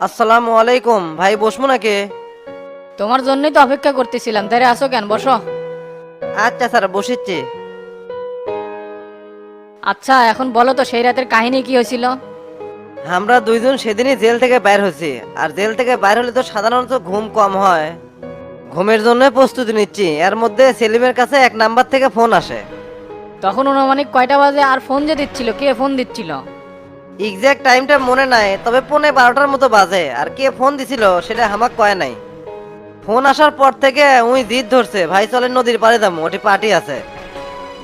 আসসালামু আলাইকুম ভাই, বসমু নাকি? তোমার জন্যই তো অপেক্ষা করতেছিলাম, তারে আসো কেন, বসো। আচ্ছা স্যার, বসিচ্ছি। আচ্ছা এখন বলো তো সেই রাতের কাহিনী কি হয়েছিল? আমরা দুইজন সেদিনই জেল থেকে বাইর হয়েছি। আর জেল থেকে বাইর হলে তো সাধারণত ঘুম কম হয়। ঘুমের জন্য প্রস্তুতি নিচ্ছি, এর মধ্যে সেলিমের কাছে এক নাম্বার থেকে ফোন আসে। তখন অনুমানিক কয়টা বাজে আর ফোন যে দিচ্ছিল, কে ফোন দিচ্ছিল? এক্সাক্ট টাইমটা মনে নাই, তবে পৌনে 12টার মতো বাজে। আর কে ফোন দিছিল সেটা আমাক কয় নাই। ফোন আসার পর থেকে উই জিদ ধরছে, ভাই চলেন নদীর পাড়ে যাবো, ওটি পার্টি আছে।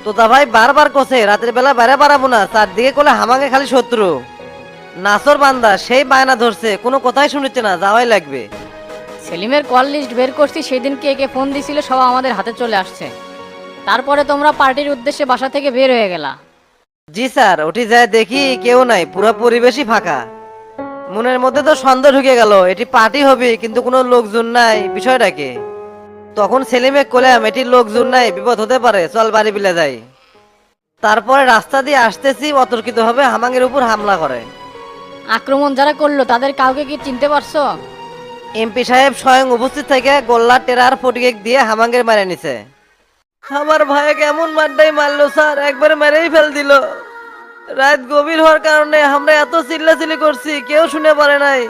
তোতা ভাই বারবার কছে রাতের বেলা বাইরে বাড়াবো না, চারদিকে কোলে হামাকে খালি শত্রু। নাসর বান্দা সেই বায়না ধরছে, কোনো কথাই শুনিচ্ছে না, যাওয়াই লাগবে। সেলিমের কল লিস্ট বের করছি, সেদিন কে কে ফোন দিছিল সব আমাদের হাতে চলে আসছে। তারপরে তোমরা পার্টির উদ্দেশ্যে বাসা থেকে বের হয়ে গেলা। জি স্যার, ওটি যায় দেখি কেউ নাই, পুরো পরিবেশই ফাঁকা। মনের মধ্যে তো সন্দেহ ঢুকে গেল, এটি পার্টি হবে কিন্তু কোনো লোকজন নাই, বিষয়টা কি? তখন সেলিমে কলাম, এটির লোকজন নাই, বিপদ হতে পারে, চল বাড়ি বিলে যাই। তারপরে রাস্তা দিয়ে আসতেছি, অতর্কিত ভাবে হামাঙ্গের উপর হামলা করে। আক্রমণ যারা করলো তাদের কাউকে কি চিনতে পারছো? এমপি সাহেব স্বয়ং উপস্থিত থেকে গোল্লা টেরার ফটিকেক দিয়ে হামাঙ্গের মারে নিছে। আমার ভাই কেমন মারটাই মারলো স্যার, একবারে মেরেই ফেল দিল। রাত গভীর হওয়ার কারণে আমরা এত চিল্লাচিল্লি করছি, কেউ শুনে পারে নাই।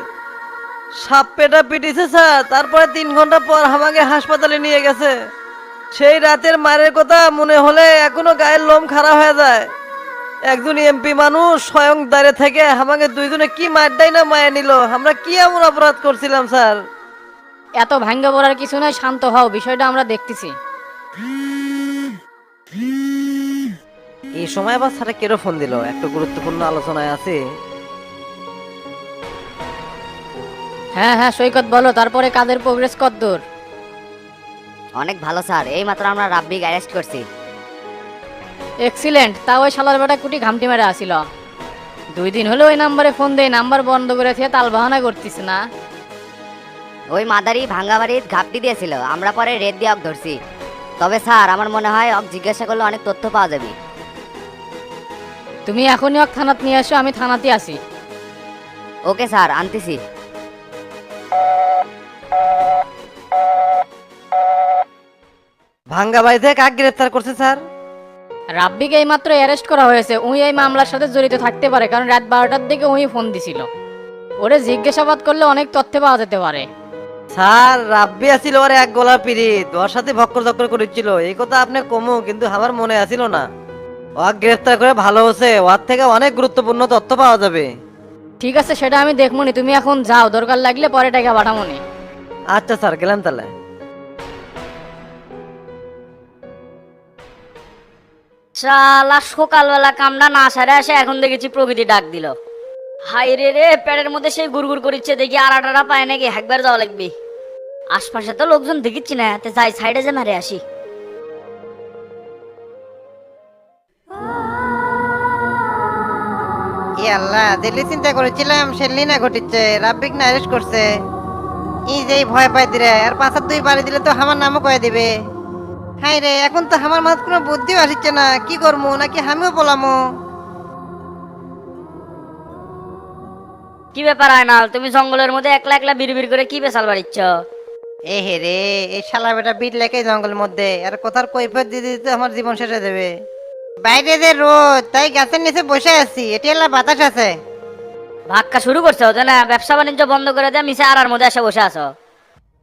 সাপ পেটা পিটিছে স্যার, তারপরে 3 ঘন্টা পর আমাকে হাসপাতালে নিয়ে গেছে। সেই রাতের মারের কথা মনে হলে এখনো গায়ের লোম খাড়া হয়ে যায়। একজন এমপি মানুষ স্বয়ং দাঁড়িয়ে থেকে আমাকে দুইজনে কি মারটাই না মায়া নিল, আমরা কি এমন অপরাধ করছিলাম স্যার? এত ভাঙ্গা পড়ার কিছু নয়, শান্ত হও, বিষয়টা আমরা দেখতেছি। এই সময় আবার স্যারে কেন ফোন দিল? একটা গুরুত্বপূর্ণ আলোচনায় আছে। হ্যাঁ হ্যাঁ সৈকত বলো, তারপরে কাদের প্রোগ্রেস কতদূর? অনেক ভালো স্যার, এই মাত্র আমরা রাব্বিক অ্যারেস্ট করছি। এক্সিলেন্ট, তা ওই শালার বেটা কুটি ঘামটি মেরে আসিল। 2 দিন হলো ওই নাম্বারে ফোন দেয়, নাম্বার বন্ধ করে থেকে তাল বাহানা করতিস না। ওই মাদারি ভাঙ্গা বাড়ির ঘাপটি দিয়েছিল, আমরা পরে রেড দিয়ে অক ধরছি। তবে স্যার আমার মনে হয় অক জিজ্ঞাসা করলে অনেক তথ্য পাওয়া যাবে। তুমি এখনই ওকে থানাত নিয়ে আসো, আমি থানাতে আসি। ওকে স্যার, আনতেছি। ভাঙ্গা বাড়িতে কাক গ্রেফতার করছে স্যার? রাব্বিকে এইমাত্র অ্যারেস্ট করা হয়েছে। উই এই মামলার সাথে জড়িত থাকতে পারে, কারণ রাত 12টার দিকে উই ফোন দিছিল। ওরে জিজ্ঞাসাবাদ করলে অনেক তথ্য পাওয়া যেতে পারে। স্যার রাব্বি আছিল ওর এক গলা পিরিত, ওর সাথে ভক্কর চক্কর করেছিল, এই কথা আপনি কমু, কিন্তু আমার মনে আসিল না। ওকে গ্রেফতার করে ভালো হচ্ছে, ওর থেকে অনেক গুরুত্বপূর্ণ তথ্য পাওয়া যাবে। ঠিক আছে, সেটা আমি দেখমনি, তুমি এখন যাও, দরকার লাগলে পরে টাকা পাঠামনি। আচ্ছা স্যার, গেলাম তাহলে। শালা সকালবেলা কামটা না সারে আসে এখন দেখেছি প্রকৃতি ডাক দিল। হাই রে রে, পেটের মধ্যে সেই গুড়গুড় করিচ্ছে, দেখি আড়াটাড়া পায় নাকি, একবার যাওয়া লাগবে। আশপাশে তো লোকজন দেখিচ্ছি না, তে যাই সাইডে যে মারে আসি। ই আল্লাহ, দিল্লি চিন্তা করেছিলাম সেল্লি না ঘটিচ্ছে, রাব্বিক না অ্যারেস্ট করছে। ই যেই ভয় পাই দিরে, আর 5 আর 2 বাড়ি দিলে তো আমার নামও কয়ে দিবে। হাই রে, এখন তো আমার মাথায় কোনো বুদ্ধিও আসছে না, কি করবো নাকি আমিও বলামো? কি ব্যাপার আয়নাল, তুমি জঙ্গলের মধ্যে একলা একলা বিড়বিড় করে কি বেসাল বাড়িচ্ছ? এ হে রে, এই শালা বেটা বিট লেকে জঙ্গলের মধ্যে, আর কোথার কৈফিয়ত দিতে দিতে আমার জীবন শেষ হয়ে যাবে। বাইরে যে রোদ, তাই গাছের নিচে বসে আছি, এটি এলা বাতাস আছে। ভাক্কা শুরু করছো হতে না, ব্যবসা বাণিজ্য বন্ধ করে দেয় মিশে আর মধ্যে এসে বসে আছো।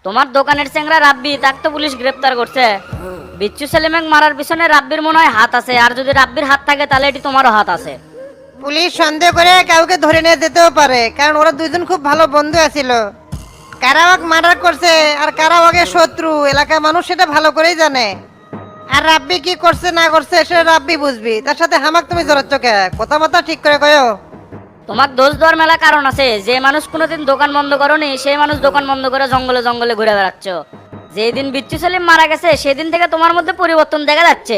তোমার দোকানের চেংরা রাব্বি, তাকে তো পুলিশ গ্রেপ্তার করছে। বিচ্ছু সেলিমেক মারার পিছনে রাব্বির মনে হয় হাত আছে, আর যদি রাব্বির হাত থাকে তাহলে এটি তোমারও হাত আছে। পুলিশ সন্দেহ করে কাউকে ধরে নিয়ে যেতেও পারে, কারণ ওরা দুইজন খুব ভালো বন্ধু আছিল। কারা ওকে মার্ডার করছে আর কারা ওকে শত্রু, এলাকার মানুষ সেটা ভালো করেই জানে। আর রাব্বি কি করছে না করছে সেটা রাব্বি বুঝবি, তার সাথে হামাক তুমি জড়াচ্ছ কে? কথাবার্তা ঠিক করে কয়ো। তোমার দোষ দেওয়ার মেলা কারণ আছে। যে মানুষ কোনোদিন দোকান বন্ধ করনি, সেই মানুষ দোকান বন্ধ করে জঙ্গলে জঙ্গলে ঘুরে বেড়াচ্ছ। যেদিন বিচ্ছু সেলিম মারা গেছে সেদিন থেকে তোমার মধ্যে পরিবর্তন দেখা যাচ্ছে।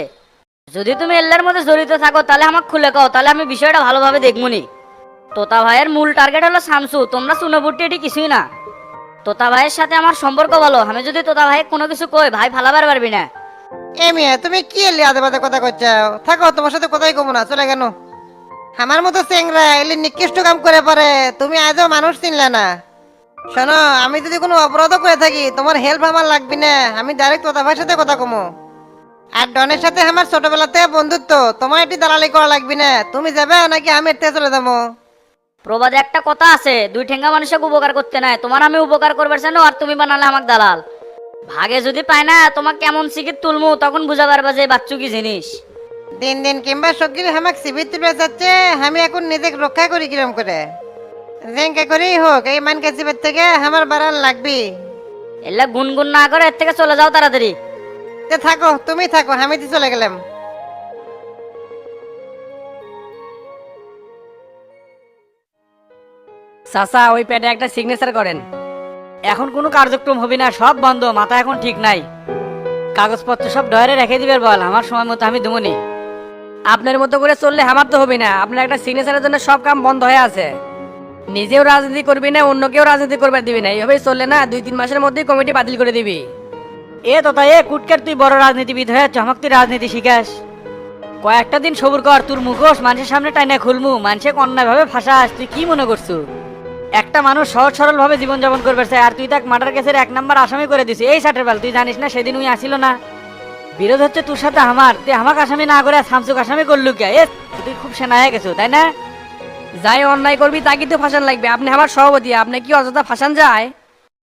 যদি তুমি এল্লার মধ্যে জড়িত থাকো তাহলে আমাকে খুলে কও, তাহলে আমি বিষয়টা ভালোভাবে দেখবনি। তোতা ভাইয়ের মূল টার্গেট হলো শামসু, তোমরা চুনোপুটি এটি কিছুই না। তোতা ভাইয়ের সাথে আমার সম্পর্ক ভালো, আমি যদি তোতা ভাই কোনো কিছু কই ভাই ফালাবার পারবি না। এ মিয়া, তুমি কি এলি আদে বাদে কথা কচ্ছাও? থাকো, তোমার সাথে কথাই কমো না, চলে কেন? আমার মতো চেংরা এলি নিকৃষ্ট কাম করে পারে, তুমি আজও মানুষ চিনলে না। শোনো, আমি যদি কোনো অপরাধও করে থাকি তোমার হেল্প আমার লাগবে না, আমি ডাইরেক্ট তোতা ভাইয়ের সাথে কথা কমো। আর ডনের সাথে আমার ছোটবেলা থেকে বন্ধুত্ব, তোমার এটি দালালি করা লাগবে না। তুমি যাবে নাকি আমি এর থেকে চলে যাবো? প্রবাদে একটা কথা আছে, দুই ঠেঙ্গা মানুষকে উপকার করতে নাই। তোমার আমি উপকার করবার চাই আর তুমি বানালে আমাকে দালাল। ভাগে যদি পাই না তোমাকে কেমন শিখিত তুলমু, তখন বুঝা পারবা যে বাচ্চু কি জিনিস। দিন দিন কিংবা সবকিছু আমাকে সিবির তুলে যাচ্ছে, আমি এখন নিজেকে রক্ষা করি কিরম করে? যেঙ্কা করেই হোক এই মান কাছিবের থেকে আমার বাড়ান লাগবে। এলে গুনগুন না করে এর থেকে চলে যাও তাড়াতাড়ি। তে থাকো, তুমি থাকো, আমি তো চলে গেলাম। চাচা ওই প্যাডে একটা সিগনেচার করেন। এখন কোনো কার্যক্রম হবে না, সব বন্ধ, মাথা এখন ঠিক নাই। কাগজপত্র সব ডয়ারে রেখে দিবে বল, আমার সময় মতো আমি দেবনি। আপনার মতো করে চললে আমার তো হবে না, আপনার একটা সিগনেচারের জন্য সব কাম বন্ধ হয়ে আছে। নিজেও রাজনীতি করবি না, অন্য কেউ রাজনীতি করবার দিবি না, এইভাবেই চললে না 2-3 মাসের মধ্যেই কমিটি বাতিল করে দিবি। এ তোতা এ কুটকের, তুই বড় রাজনীতিবিদ হয়ে চমক তুই রাজনীতি শিখাস। কয়েকটা দিন সবুর কর, তোর মুখোশ মানুষের সামনে টাইনা খুলমু, মানুষে অন্যায় ভাবে ফাঁসাস। তুই কি মনে করছু একটা মানুষ সহজ সরল ভাবে জীবনযাপন করবে চাই, আর তুই তাকে মার্ডার কেসের 1 নাম্বার আসামি করে দিছিস। এই সাটের বেল, তুই জানিস না সেদিন উই আসিল না? বিরোধ হচ্ছে তোর সাথে আমার, তুই আমাকে আসামি না করে শামসুক আসামি করলু কে? এ তুই খুব সেনা হয়ে গেছো তাই না? যাই অন্যায় করবি তা কিন্তু ফাঁসান লাগবে। আপনি আমার সভাপতি, আপনি কি অযথা ফাঁসান যায়?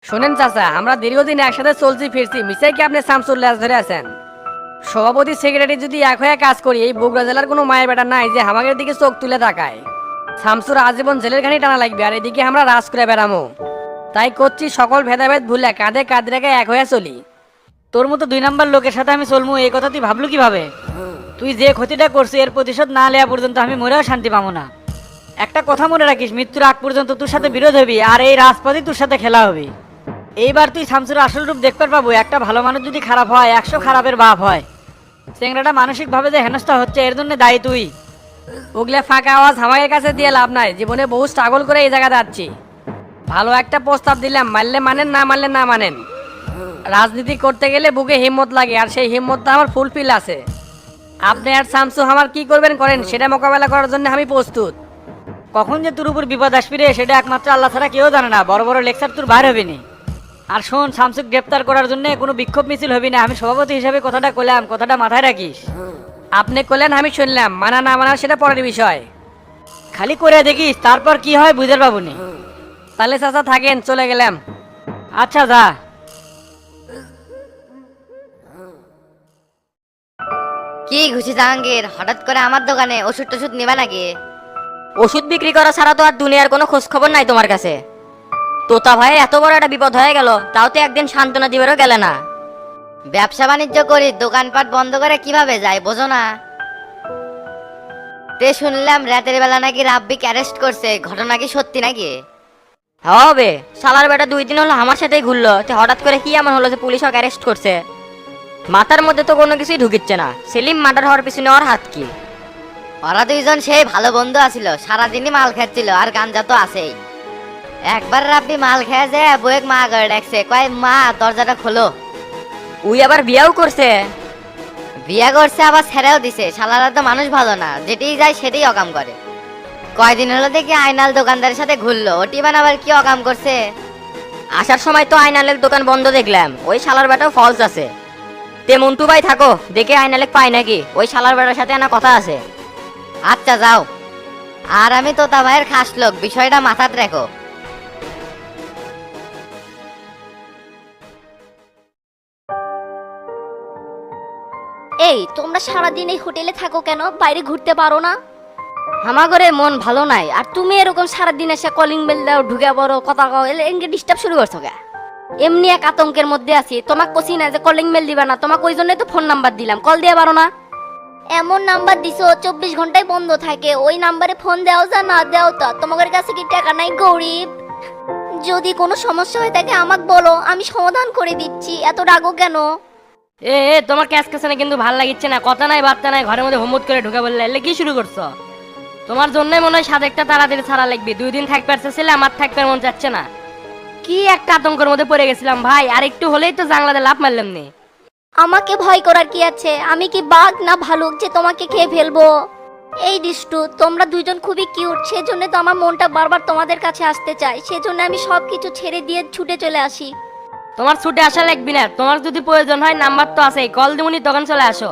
শোনেন চাচা, আমরা দীর্ঘদিন একসাথে চলছি ফিরছি, মিশাই কি আপনি শামসুর ল্যাস ধরে আছেন? সভাপতি সেক্রেটারি যদি এক হয়ে কাজ করি, এই বগুড়া জেলার কোনো মায়ের বেটা নাই যে আমাদের দিকে চোখ তুলে তাকায়। শামসুর আজীবন জেলের ঘানি টানা লাগবে, আর এদিকে আমরা রাজ করে বেড়ামো। তাই করছি সকল ভেদাভেদ ভুলে কাঁধে কাঁধ রেখে এক হয়ে চলি। তোর মতো 2 নাম্বার লোকের সাথে আমি চলমু, এই কথা তুই ভাবলু কিভাবে? তুই যে ক্ষতিটা করছিস এর প্রতিশোধ না নেওয়া পর্যন্ত আমি মরেও শান্তি পাবো না। একটা কথা মনে রাখিস, মৃত্যুর আগ পর্যন্ত তোর সাথে বিরোধ হবি, আর এই রাজপথে তোর সাথে খেলা হবে। এইবার তুই শামসুর আসল রূপ দেখতে পাবো। একটা ভালো মানুষ যদি খারাপ হয় 100 খারাপের বাপ হয়। চেংড়াটা মানসিক ভাবে যে হেনস্থা হচ্ছে এর জন্য দায়ী তুই। ওগুলা ফাঁকা আওয়াজ আমাদের কাছে দিয়ে লাভ নাই, জীবনে বহু স্ট্রাগল করে এই জায়গাতে যাচ্ছি। ভালো একটা প্রস্তাব দিলাম, মানলে মানেন, না মানলে না মানেন। রাজনীতি করতে গেলে বুকে হিম্মত লাগে, আর সেই হিম্মতটা আমার ফুলফিল আছে। আপনি আর শামসু আমার কি করবেন করেন, সেটা মোকাবেলা করার জন্য আমি প্রস্তুত। কখন যে তোর উপর বিপদ আসবি রে সেটা একমাত্র আল্লাহ ছাড়া কেউ জানে না। বড় বড় লেকচার তোর বার হবে না। আর শোন, শামসুক গ্রেপ্তার করার জন্য কোনো বিক্ষোভ মিছিল হবি না। আমি সভাপতি হিসাবে কথাটা কইলাম, কথাটা মাথায় রাখিস। আপনি করলেন আমি শুনলাম, মানা না মানা সেটা পরের বিষয়। খালি করে দেখিস, তারপর কি হয় বুঝতে পাবো নি। তাহলে চাচা থাকেন, চলে গেলাম। আচ্ছা যা। কি ঘুষি জাহাঙ্গীর, হঠাৎ করে আমার দোকানে ওষুধ টষুধ নিবা নাকি? ওষুধ বিক্রি করা ছাড়া তো আর দুনিয়ার কোনো খোঁজ খবর নাই তোমার কাছে। তোতা ভাই এত বড় একটা বিপদ হয়ে গেল, তাও তো একদিন সান্ত্বনা দিবারও গেলে না। ব্যবসা বাণিজ্য করি, দোকানপাট বন্ধ করে কিভাবে যায় বোঝো না? তে শুনলাম রাতের বেলা নাকি রাব্বিক অ্যারেস্ট করছে, ঘটনা কি সত্যি নাকি? হবে, শালার বেটা 2 দিন হলো আমার সাথেই ঘুরলো, তো হঠাৎ করে কি এমন হলো যে পুলিশ ওকে অ্যারেস্ট করছে? মাথার মধ্যে তো কোনো কিছুই ঢুকিচ্ছে না। সেলিম মার্ডার হওয়ার পিছনে ওর হাত কি? ওরা দুইজন সেই ভালো বন্ধু আছিল, সারাদিনই মাল খাচ্ছিল, আর গাঞ্জা তো আছেই। একবার রাব্বি মাল খেয়ে যায় বউয়েক মা করে ডাকছে, কয় মা দরজাটা খোলো। উই আবার বিয়াও করছে। বিয়া করছে আবার ছেড়েও দিছে। শালারা তো মানুষ ভালো না, যেটাই যায় সেটাই অকাম করে। কয়দিন হলো দেখি আইনাল দোকানদারের সাথে ঘুরলো, ওটি বানাবার কি অকাম করছে। আসার সময় তো আইনালের দোকান বন্ধ দেখলাম, ওই শালার বেটাও ফলস আছে। তে মন্টু ভাই থাকো, দেখে আইনালেক পাই নাকি, ওই শালার বেটার সাথে না কথা আছে। আচ্ছা যাও। আর আমি তোতা ভাইয়ের খাস লোক, বিষয়টা মাথাত রেখো। এই তোমরা সারাদিন এই হোটেলে থাকো কেন, বাইরে ঘুরতে পারো না? আমার ঘরে মন ভালো নাই, আর তুমি এরকম সারাদিন এসে কলিং বেল দাও, ঢুকে পড়ো, কথা কও, এনকে ডিস্টার্ব শুরু করছো কে? এমনি এক আতঙ্কের মধ্যে আছি। তোমাকে কছি না যে কলিং বেল দিবা না, তোমাকে ওই জন্যই তো ফোন নাম্বার দিলাম, কল দিয়ে পারো না? এমন নাম্বার দিছো 24 ঘন্টায় বন্ধ থাকে, ওই নাম্বারে ফোন দেও যা না দেও তা, তোমাদের কাছে কি টাকা নাই গরিব? যদি কোনো সমস্যা হয়ে থাকে আমাকে বলো, আমি সমাধান করে দিচ্ছি, এত রাগো কেন? এ তোমার ক্যাশ কাছে না কিন্তু ভাল লাগিচ্ছে না, কথা নাই বার্তা নাই, ঘরের মধ্যে হোমওয়ার্ক করে ঢুকে বললে এলে কি শুরু করছো? তোমার জন্যই মনে হয় সাদেকটা তাড়াতাড়ি ছাড়া লাগবে। 2 দিন থাকতে পারতেছিলে, আমার থাকতে মন চাচ্ছে না। কি একটা আতঙ্কের মধ্যে পড়ে গেছিলাম ভাই, আর একটু হলেই তো জাংলাতে লাফ মারলাম নি। আমাকে ভয় করার কি আছে? আমি কি বাঘ না ভালুক যে তোমাকে খেয়ে ফেলবো? এই ডিস্টু, তোমরা দুইজন খুবই কিউট, সেজন্য তো আমার মনটা বারবার তোমাদের কাছে আসতে চায়, সেজন্য আমি সবকিছু ছেড়ে দিয়ে ছুটে চলে আসি। তোমার ছুটে আসা লাগবি না, তোমার যদি প্রয়োজন হয় নাম্বার তো আছেই, কল দিমুনি তখন চলে আসো।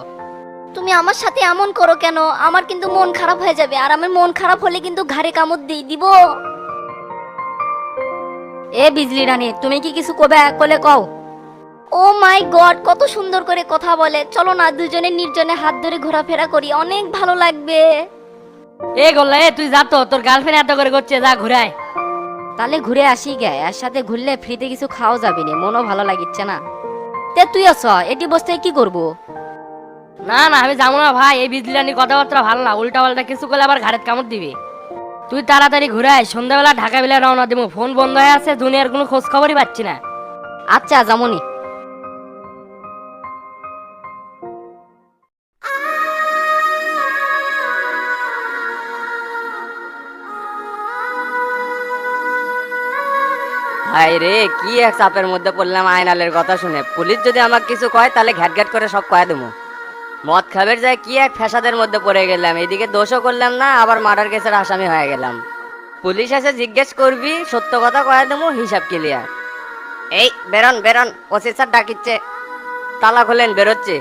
তুমি আমার সাথে এমন করো কেন? আমার কিন্তু মন খারাপ হয়ে যাবে, আর আমার মন খারাপ হলে কিন্তু ঘাড়ে কামড় দিব। এ বিজলি রানী, তুমি কি কিছু কবে কলে কও? ও মাই গড, কত সুন্দর করে কথা বলে। চলো না দুজনে নির্জনে হাত ধরে ঘোরাফেরা করি, অনেক ভালো লাগবে। এ গোল্লা, এ তুই যা তো, তোর গার্লফ্রেন্ড এত করে করছে, যা ঘুরায়। তাহলে ঘুরে আসি গে, এর সাথে ঘুরলে ফ্রিতে কিছু খাওয়া যাবে না, মনও ভালো লাগিচ্ছে না। তে তুই আছ এটি বসতে কি করব? না না, আমি যাবো না ভাই, এই বিজলি রানীর কথাবার্তা ভালো না, উল্টা পাল্টা কিছু করলে আবার ঘাড়ে কামড় দিবি। তুই তাড়াতাড়ি ঘুরায়, সন্ধ্যাবেলা ঢাকা বেলা রওনা দিব, ফোন বন্ধ হয়ে আছে, দুনিয়ার কোনো খোঁজ খবরই পাচ্ছি না। আচ্ছা যেমনই। হাই রে, কি এক চাপের মধ্যে পড়লাম আয়নালের কথা শুনে। পুলিশ যদি আমাকে কিছু কয় তাহলে ঘ্যাট ঘ্যাট করে সব কয়ে দেবো। মদ খাবের যায় কি এক ফ্যাসাদের মধ্যে পড়ে গেলাম, এদিকে দোষও করলাম না, আবার মার্ডার কেসের আসামি হয়ে গেলাম। পুলিশ এসে জিজ্ঞেস করবি, সত্য কথা কয়ে দেবো, হিসাব ক্লিয়ার। এই বেরোন বেরোন, ওসি স্যার ডাকিচ্ছে। তালা খোলেন, বেরোচ্ছি।